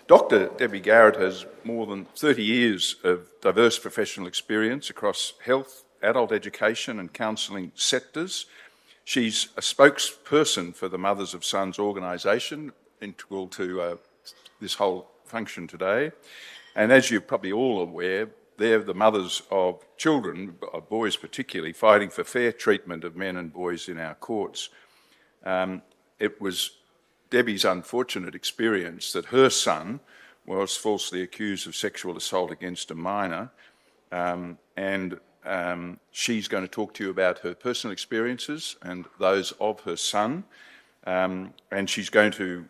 Dr. Deby Garrett has more than 30 years of diverse professional experience across health, adult education and counselling sectors. She's a spokesperson for the Mothers of Sons organisation, integral to this whole function today. And as you're probably all aware, they're the mothers of children, of boys particularly, fighting for fair treatment of men and boys in our courts. It was Deby's unfortunate experience that her son was falsely accused of sexual assault against a minor, and she's going to talk to you about her personal experiences and those of her son, and she's going to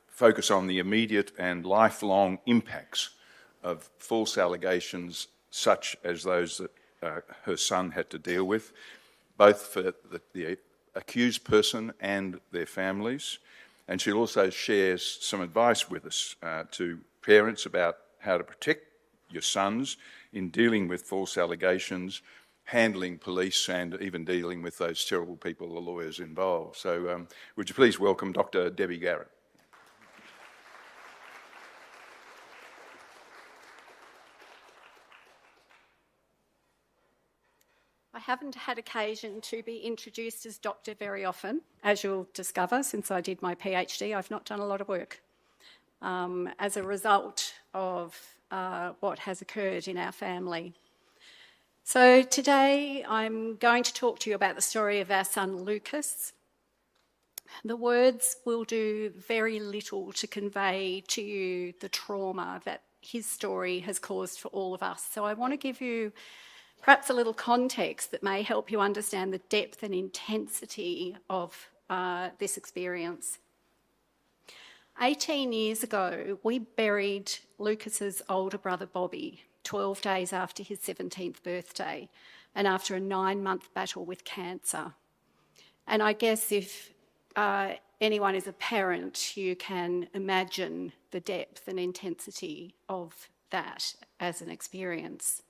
focus on the immediate and lifelong impacts of false allegations such as those that her son had to deal with, both for the accused person and their families. And she'll also share some advice with us to parents about how to protect your sons in dealing with false allegations, handling police, and even dealing with those terrible people, the lawyers involved. So would you please welcome Dr. Deby Garrett. I haven't had occasion to be introduced as doctor very often, as you'll discover. Since I did my PhD, I've not done a lot of work as a result of what has occurred in our family. So today I'm going to talk to you about the story of our son Lucas. The words will do very little to convey to you the trauma that his story has caused for all of us. So I want to give you perhaps a little context that may help you understand the depth and intensity of this experience. 18 years ago, we buried Lucas's older brother Bobby 12 days after his 17th birthday and after a 9-month battle with cancer. And I guess if anyone is a parent, you can imagine the depth and intensity of that as an experience.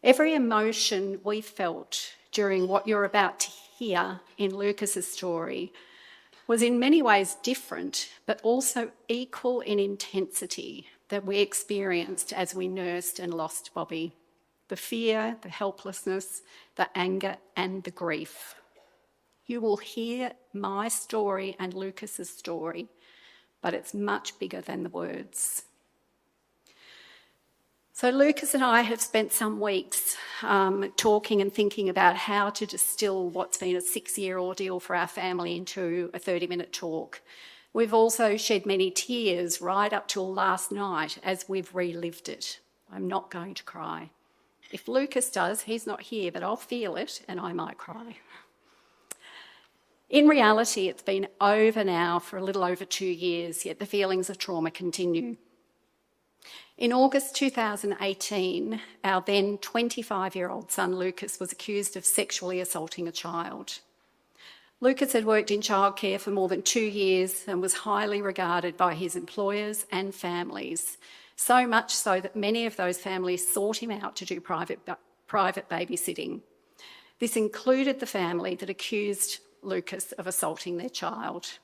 Every emotion we felt during what you're about to hear in Lucas's story was in many ways different, but also equal in intensity that we experienced as we nursed and lost Bobby. The fear, the helplessness, the anger, and the grief. You will hear my story and Lucas's story, but it's much bigger than the words. So Lucas and I have spent some weeks talking and thinking about how to distill what's been a 6-year ordeal for our family into a 30-minute talk. We've also shed many tears right up till last night as we've relived it. I'm not going to cry. If Lucas does, he's not here, but I'll feel it and I might cry. In reality, it's been over now for a little over 2 years, yet the feelings of trauma continue. In August 2018, our then 25-year-old son Lucas was accused of sexually assaulting a child. Lucas had worked in childcare for more than 2 years and was highly regarded by his employers and families, so much so that many of those families sought him out to do private babysitting. This included the family that accused Lucas of assaulting their child.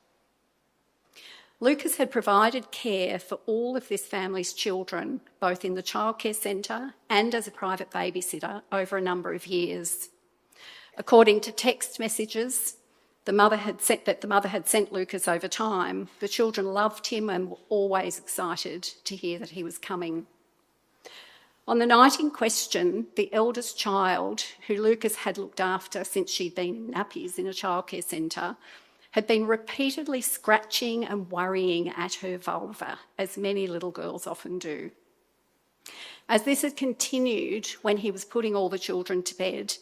Lucas had provided care for all of this family's children, both in the childcare centre and as a private babysitter over a number of years. According to text messages the mother had sent Lucas over time, the children loved him and were always excited to hear that he was coming. On the night in question, the eldest child, who Lucas had looked after since she'd been in nappies in a childcare centre, had been repeatedly scratching and worrying at her vulva, as many little girls often do. As this had continued when he was putting all the children to bed,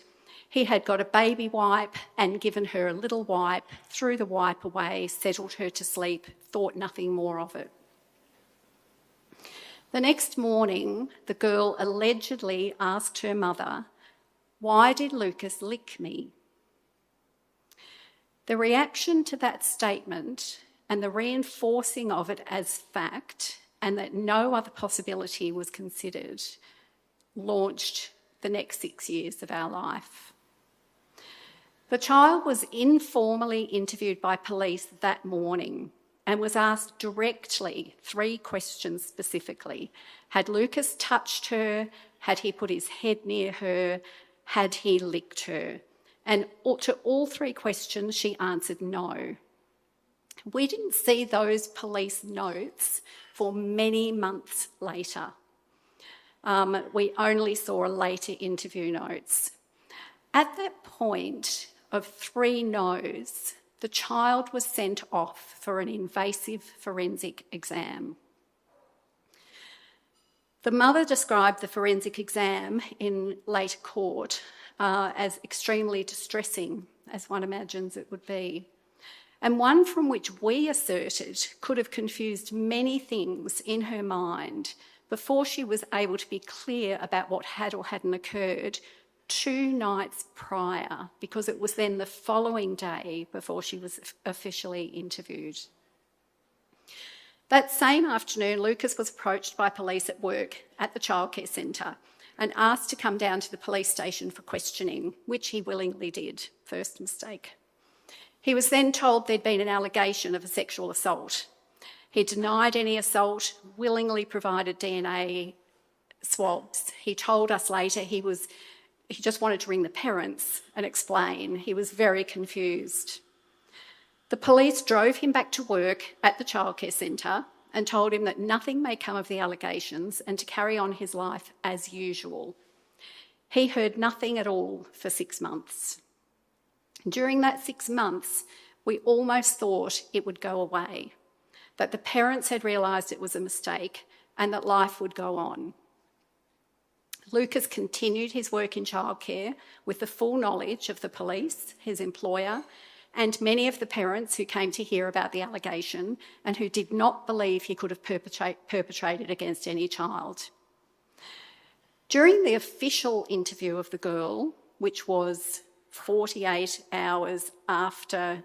he had got a baby wipe and given her a little wipe, threw the wipe away, settled her to sleep, thought nothing more of it. The next morning, the girl allegedly asked her mother, "Why did Lucas lick me?" The reaction to that statement and the reinforcing of it as fact and that no other possibility was considered launched the next 6 years of our life. The child was informally interviewed by police that morning and was asked directly 3 questions specifically. Had Lucas touched her? Had he put his head near her? Had he licked her? And to all 3 questions, she answered no. We didn't see those police notes for many months later. We only saw later interview notes. At that point of 3 no's, the child was sent off for an invasive forensic exam. The mother described the forensic exam in later court as extremely distressing, as one imagines it would be, and one from which we asserted could have confused many things in her mind before she was able to be clear about what had or hadn't occurred 2 nights prior, because it was then the following day before she was officially interviewed. That same afternoon, Lucas was approached by police at work at the childcare centre and asked to come down to the police station for questioning, which he willingly did. First mistake. He was then told there'd been an allegation of a sexual assault. He denied any assault, willingly provided DNA swabs. He told us later he just wanted to ring the parents and explain. He was very confused. The police drove him back to work at the childcare centre and told him that nothing may come of the allegations and to carry on his life as usual. He heard nothing at all for 6 months. During that 6 months, we almost thought it would go away, that the parents had realised it was a mistake and that life would go on. Lucas continued his work in childcare with the full knowledge of the police, his employer, and many of the parents who came to hear about the allegation and who did not believe he could have perpetrated against any child. During the official interview of the girl, which was 48 hours after,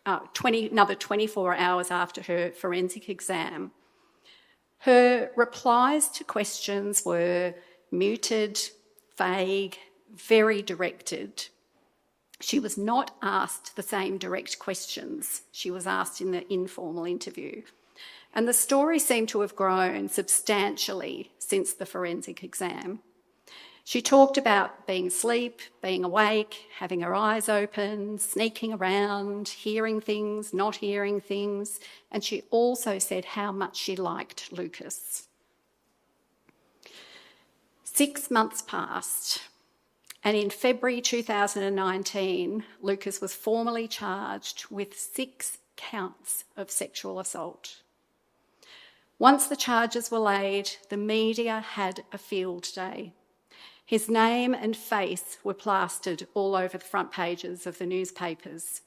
another 24 hours after her forensic exam, her replies to questions were muted, vague, very directed. She was not asked the same direct questions she was asked in the informal interview. And the story seemed to have grown substantially since the forensic exam. She talked about being asleep, being awake, having her eyes open, sneaking around, hearing things, not hearing things, and she also said how much she liked Lucas. 6 months passed, and in February 2019, Lucas was formally charged with 6 counts of sexual assault. Once the charges were laid, the media had a field day. His name and face were plastered all over the front pages of the newspapers.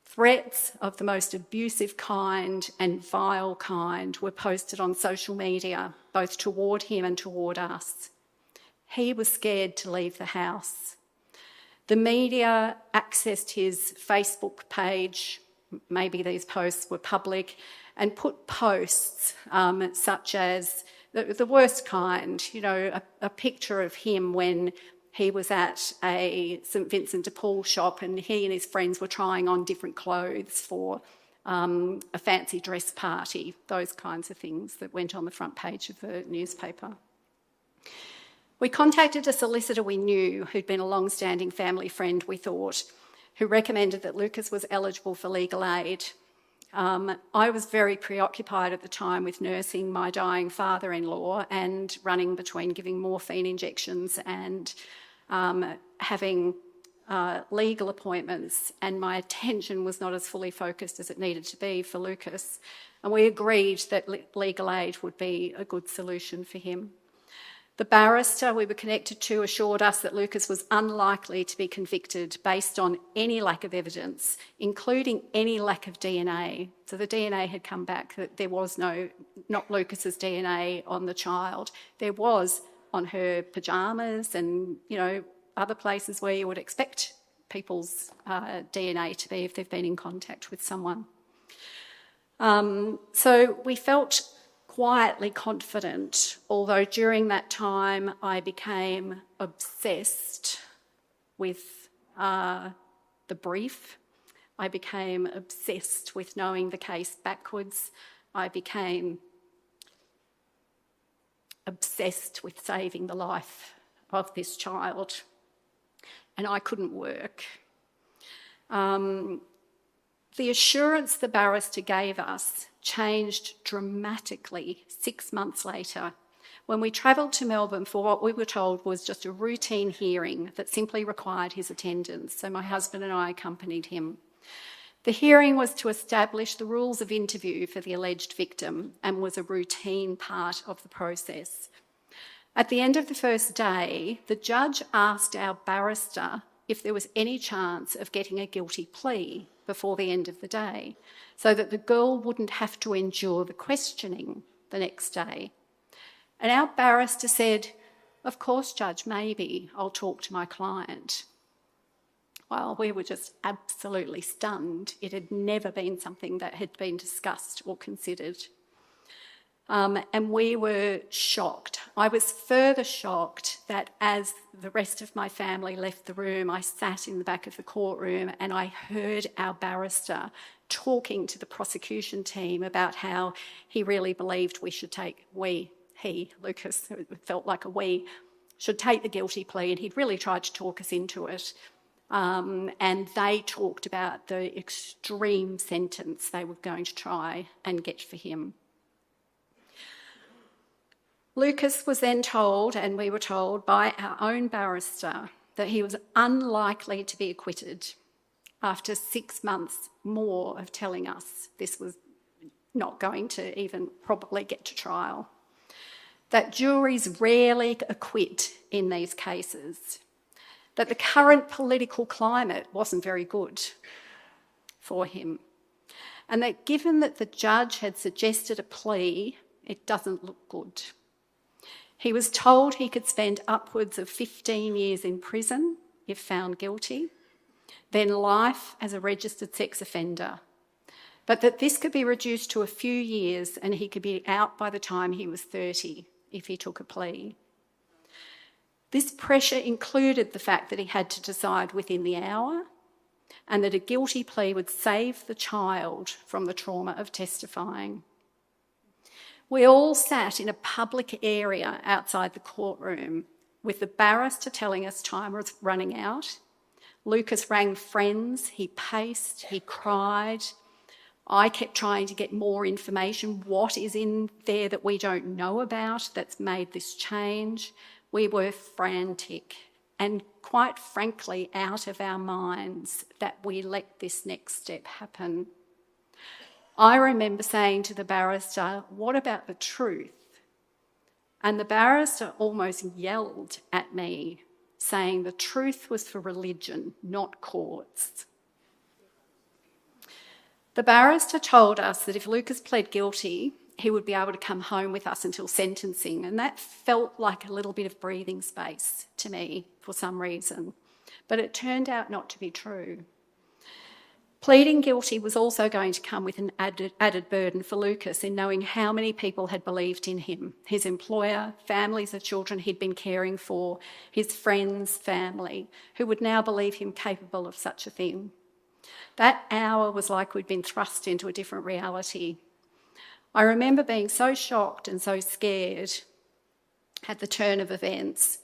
Threats of the most abusive kind and vile kind were posted on social media, both toward him and toward us. He was scared to leave the house. The media accessed his Facebook page, maybe these posts were public, and put posts such as the worst kind, a picture of him when he was at a St Vincent de Paul shop and he and his friends were trying on different clothes for a fancy dress party, those kinds of things that went on the front page of the newspaper. We contacted a solicitor we knew who'd been a long-standing family friend, we thought, who recommended that Lucas was eligible for legal aid. I was very preoccupied at the time with nursing my dying father-in-law and running between giving morphine injections and having legal appointments, and my attention was not as fully focused as it needed to be for Lucas. And we agreed that legal aid would be a good solution for him. The barrister we were connected to assured us that Lucas was unlikely to be convicted based on any lack of evidence, including any lack of DNA. So the DNA had come back that there was not Lucas's DNA on the child. There was on her pyjamas and, other places where you would expect people's DNA to be if they've been in contact with someone. So we felt quietly confident, although during that time I became obsessed with the brief, I became obsessed with knowing the case backwards. I became obsessed with saving the life of this child. And I couldn't work. The assurance the barrister gave us changed dramatically 6 months later when we travelled to Melbourne for what we were told was just a routine hearing that simply required his attendance. So my husband and I accompanied him. The hearing was to establish the rules of interview for the alleged victim and was a routine part of the process. At the end of the first day, the judge asked our barrister if there was any chance of getting a guilty plea before the end of the day, so that the girl wouldn't have to endure the questioning the next day. And our barrister said, "Of course, Judge, maybe I'll talk to my client." Well, we were just absolutely stunned. It had never been something that had been discussed or considered. And we were shocked. I was further shocked that as the rest of my family left the room, I sat in the back of the courtroom and I heard our barrister talking to the prosecution team about how he really believed we should take, Lucas, it felt like a we, should take the guilty plea, and he'd really tried to talk us into it. And they talked about the extreme sentence they were going to try and get for him. Lucas was then told, and we were told by our own barrister, that he was unlikely to be acquitted after 6 months more of telling us this was not going to even probably get to trial. That juries rarely acquit in these cases. That the current political climate wasn't very good for him. And that given that the judge had suggested a plea, it doesn't look good. He was told he could spend upwards of 15 years in prison if found guilty, then life as a registered sex offender, but that this could be reduced to a few years and he could be out by the time he was 30 if he took a plea. This pressure included the fact that he had to decide within the hour and that a guilty plea would save the child from the trauma of testifying. We all sat in a public area outside the courtroom with the barrister telling us time was running out. Lucas rang friends, he paced, he cried. I kept trying to get more information. What is in there that we don't know about that's made this change? We were frantic and quite frankly out of our minds that we let this next step happen. I remember saying to the barrister, "What about the truth?" And the barrister almost yelled at me, saying the truth was for religion, not courts. The barrister told us that if Lucas pled guilty, he would be able to come home with us until sentencing, and that felt like a little bit of breathing space to me for some reason. But it turned out not to be true. Pleading guilty was also going to come with an added burden for Lucas in knowing how many people had believed in him, his employer, families of children he'd been caring for, his friends, family, who would now believe him capable of such a thing. That hour was like we'd been thrust into a different reality. I remember being so shocked and so scared at the turn of events.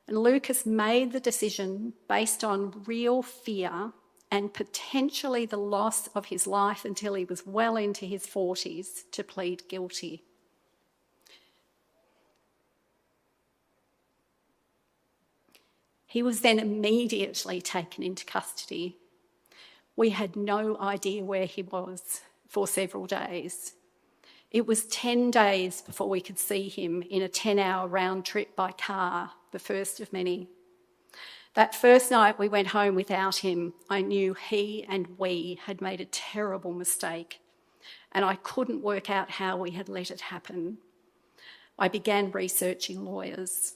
And Lucas made the decision based on real fear and potentially the loss of his life until he was well into his 40s to plead guilty. He was then immediately taken into custody. We had no idea where he was for several days. It was 10 days before we could see him in a 10-hour round trip by car, the first of many. That first night we went home without him, I knew he and we had made a terrible mistake, and I couldn't work out how we had let it happen. I began researching lawyers.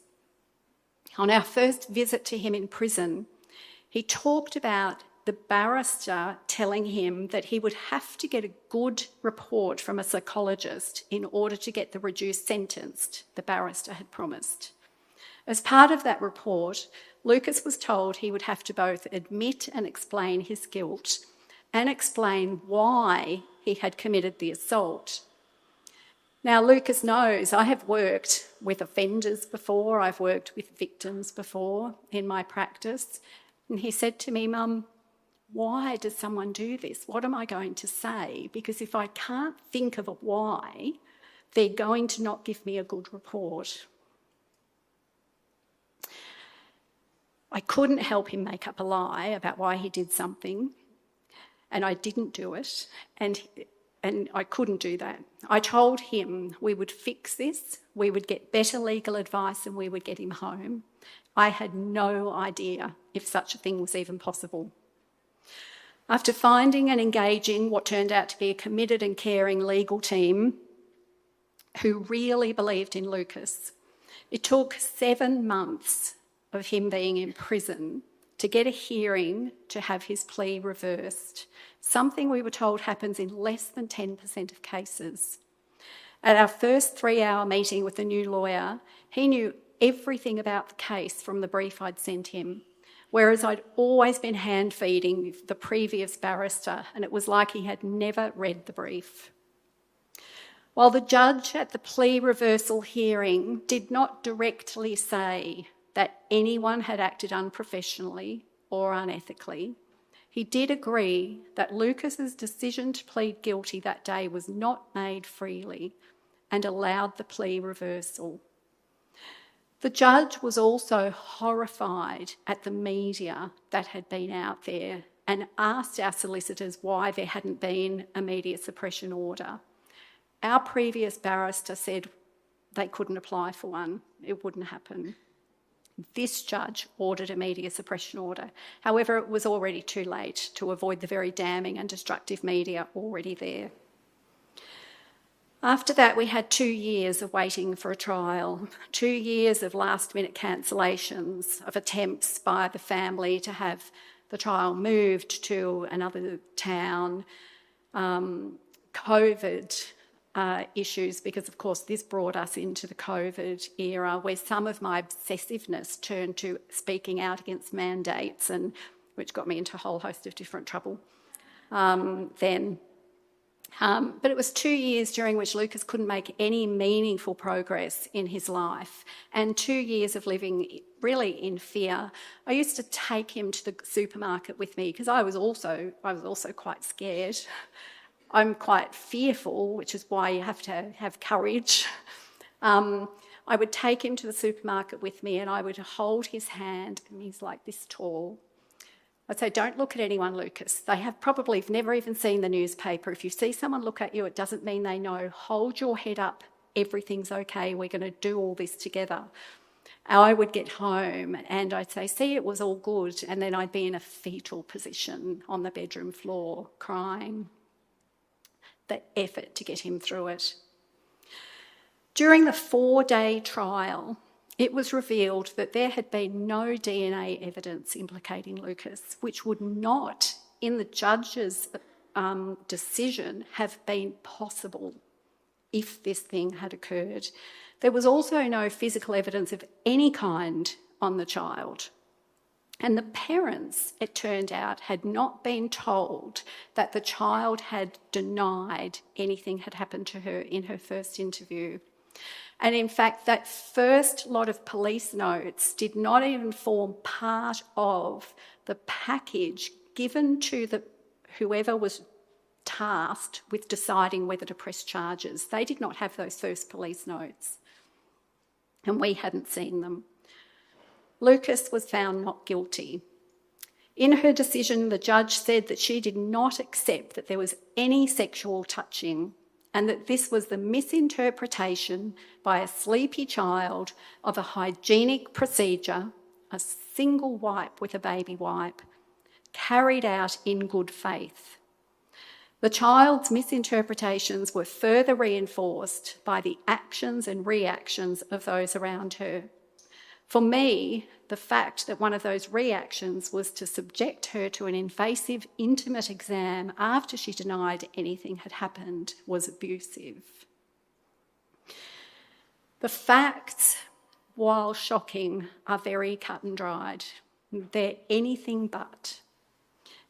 On our first visit to him in prison, he talked about the barrister telling him that he would have to get a good report from a psychologist in order to get the reduced sentence the barrister had promised. As part of that report, Lucas was told he would have to both admit and explain his guilt, and explain why he had committed the assault. Now, Lucas knows I have worked with offenders before, I've worked with victims before in my practice, and he said to me, "Mum, why does someone do this? What am I going to say? Because if I can't think of a why, they're going to not give me a good report." I couldn't help him make up a lie about why he did something, and I didn't do it, and I couldn't do that. I told him we would fix this, we would get better legal advice, and we would get him home. I had no idea if such a thing was even possible. After finding and engaging what turned out to be a committed and caring legal team who really believed in Lucas, it took 7 months of him being in prison to get a hearing to have his plea reversed, something we were told happens in less than 10% of cases. At our first 3-hour meeting with the new lawyer, he knew everything about the case from the brief I'd sent him, whereas I'd always been hand-feeding the previous barrister, and it was like he had never read the brief. While the judge at the plea reversal hearing did not directly say that anyone had acted unprofessionally or unethically, he did agree that Lucas's decision to plead guilty that day was not made freely and allowed the plea reversal. The judge was also horrified at the media that had been out there and asked our solicitors why there hadn't been a media suppression order. Our previous barrister said they couldn't apply for one, it wouldn't happen. This judge ordered a media suppression order. However, it was already too late to avoid the very damning and destructive media already there. After that, we had 2 years of waiting for a trial, 2 years of last-minute cancellations, of attempts by the family to have the trial moved to another town, COVID issues, because of course this brought us into the COVID era where some of my obsessiveness turned to speaking out against mandates, and which got me into a whole host of different trouble then. But it was 2 years during which Lucas couldn't make any meaningful progress in his life, and 2 years of living really in fear. I used to take him to the supermarket with me because I was also quite scared. I'm quite fearful, which is why you have to have courage. I would take him to the supermarket with me and I would hold his hand, and he's like this tall. I'd say, "Don't look at anyone, Lucas. They have probably never even seen the newspaper. If you see someone look at you, it doesn't mean they know. Hold your head up. Everything's okay. We're going to do all this together." I would get home and I'd say, "See, it was all good." And then I'd be in a fetal position on the bedroom floor, crying. The effort to get him through it. During the 4-day trial, it was revealed that there had been no DNA evidence implicating Lucas, which would not, in the judge's decision, have been possible if this thing had occurred. There was also no physical evidence of any kind on the child. And the parents, it turned out, had not been told that the child had denied anything had happened to her in her first interview. And in fact, that first lot of police notes did not even form part of the package given to whoever was tasked with deciding whether to press charges. They did not have those first police notes, and we hadn't seen them. Lucas was found not guilty. In her decision, the judge said that she did not accept that there was any sexual touching, and that this was the misinterpretation by a sleepy child of a hygienic procedure, a single wipe with a baby wipe, carried out in good faith. The child's misinterpretations were further reinforced by the actions and reactions of those around her. For me, the fact that one of those reactions was to subject her to an invasive, intimate exam after she denied anything had happened was abusive. The facts, while shocking, are very cut and dried. They're anything but.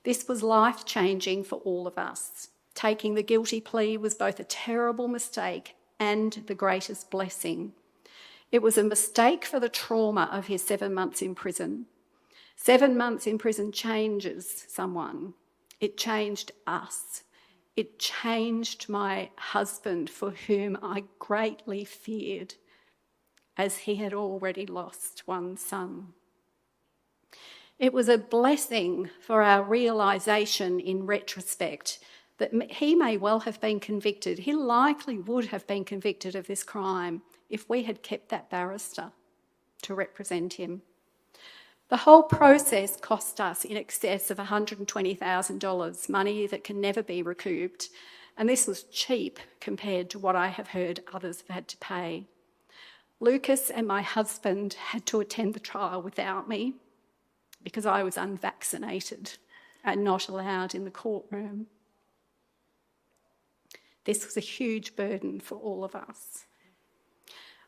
This was life-changing for all of us. Taking the guilty plea was both a terrible mistake and the greatest blessing. It was a mistake for the trauma of his 7 months in prison. 7 months in prison changes someone. It changed us. It changed my husband, for whom I greatly feared, as he had already lost one son. It was a blessing for our realisation in retrospect that he may well have been convicted. He likely would have been convicted of this crime if we had kept that barrister to represent him. The whole process cost us in excess of $120,000, money that can never be recouped, and this was cheap compared to what I have heard others have had to pay. Lucas and my husband had to attend the trial without me because I was unvaccinated and not allowed in the courtroom. This was a huge burden for all of us.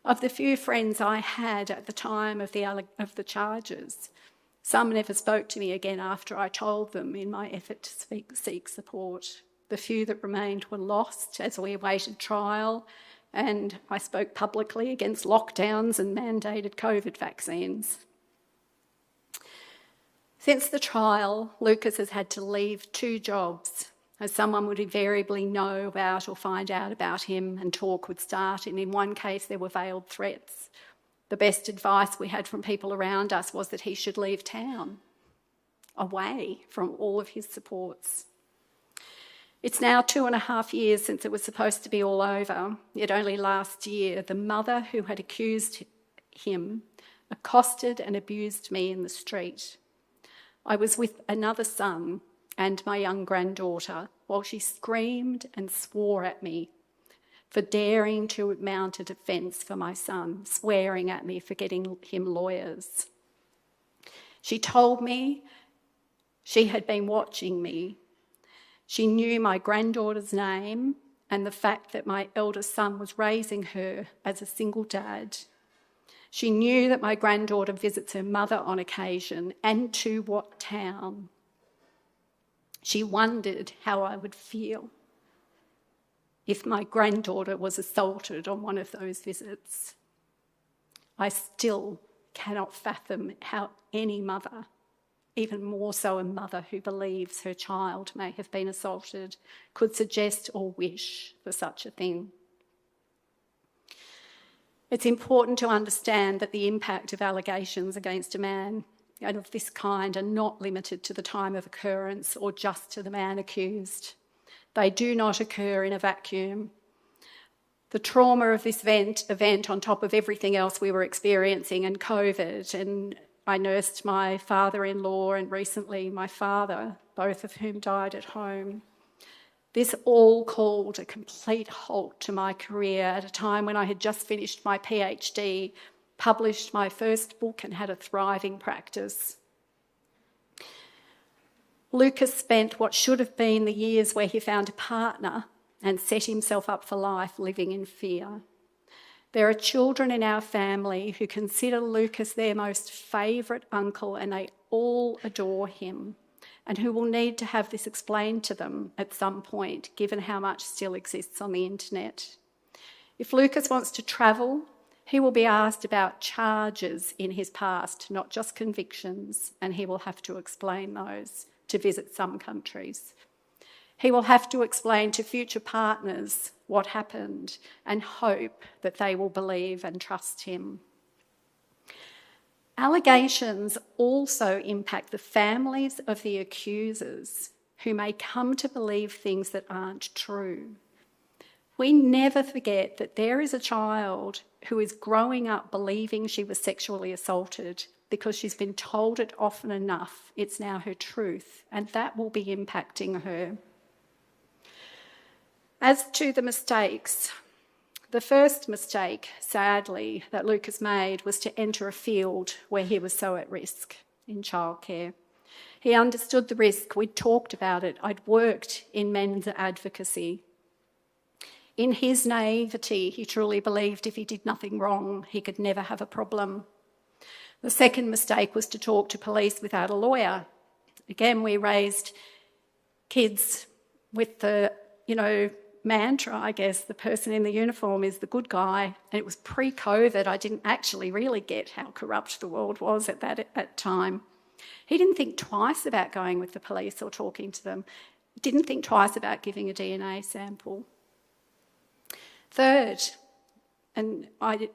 Of the few friends I had at the time of the charges, some never spoke to me again after I told them in my effort to seek support. The few that remained were lost as we awaited trial, and I spoke publicly against lockdowns and mandated COVID vaccines. Since the trial, Lucas has had to leave 2 jobs, as someone would invariably know about or find out about him and talk would start, and in one case there were veiled threats. The best advice we had from people around us was that he should leave town, away from all of his supports. It's now 2.5 years since it was supposed to be all over, yet only last year the mother who had accused him accosted and abused me in the street. I was with another son and my young granddaughter while she screamed and swore at me for daring to mount a defence for my son, swearing at me for getting him lawyers. She told me she had been watching me. She knew my granddaughter's name and the fact that my eldest son was raising her as a single dad. She knew that my granddaughter visits her mother on occasion and to what town. She wondered how I would feel if my granddaughter was assaulted on one of those visits. I still cannot fathom how any mother, even more so a mother who believes her child may have been assaulted, could suggest or wish for such a thing. It's important to understand that the impact of allegations against a man and of this kind are not limited to the time of occurrence or just to the man accused. They do not occur in a vacuum. The trauma of this event on top of everything else we were experiencing and COVID, and I nursed my father-in-law and recently my father, both of whom died at home. This all called a complete halt to my career at a time when I had just finished my PhD, published my first book and had a thriving practice. Lucas spent what should have been the years where he found a partner and set himself up for life living in fear. There are children in our family who consider Lucas their most favourite uncle and they all adore him, and who will need to have this explained to them at some point, given how much still exists on the internet. If Lucas wants to travel, he will be asked about charges in his past, not just convictions, and he will have to explain those to visit some countries. He will have to explain to future partners what happened and hope that they will believe and trust him. Allegations also impact the families of the accusers, who may come to believe things that aren't true. We never forget that there is a child who is growing up believing she was sexually assaulted because she's been told it often enough. It's now her truth, and that will be impacting her. As to the mistakes, the first mistake, sadly, that Lucas made was to enter a field where he was so at risk in childcare. He understood the risk. We'd talked about it. I'd worked in men's advocacy. In his naivety, he truly believed if he did nothing wrong, he could never have a problem. The second mistake was to talk to police without a lawyer. Again, we raised kids with the, mantra, I guess, the person in the uniform is the good guy. And it was pre-COVID. I didn't actually really get how corrupt the world was at that time. He didn't think twice about going with the police or talking to them. Didn't think twice about giving a DNA sample. Third, and I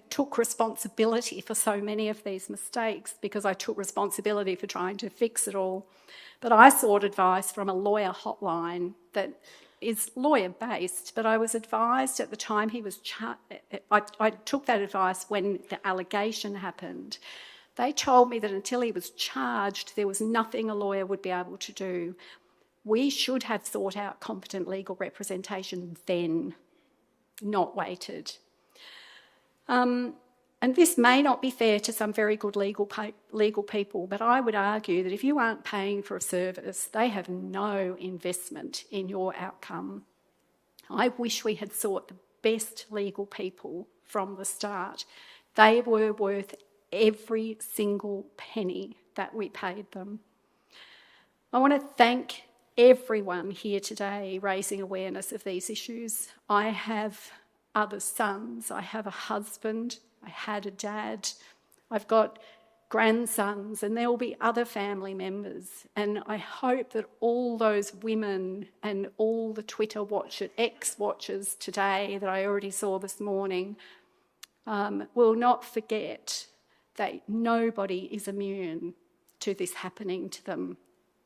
took responsibility for so many of these mistakes because I took responsibility for trying to fix it all. But I sought advice from a lawyer hotline that is lawyer-based, but I was advised at the time he was I took that advice when the allegation happened. They told me that until he was charged, there was nothing a lawyer would be able to do. We should have sought out competent legal representation then, not waited. And this may not be fair to some very good legal people, but I would argue that if you aren't paying for a service, they have no investment in your outcome. I wish we had sought the best legal people from the start. They were worth every single penny that we paid them. I want to thank everyone here today raising awareness of these issues. I have other sons, I have a husband, I had a dad, I've got grandsons, and there will be other family members. And I hope that all those women and all the Twitter ex-watchers today that I already saw this morning will not forget that nobody is immune to this happening to them.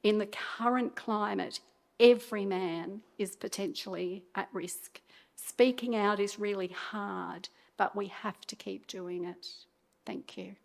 In the current climate, every man is potentially at risk. Speaking out is really hard, but we have to keep doing it. Thank you.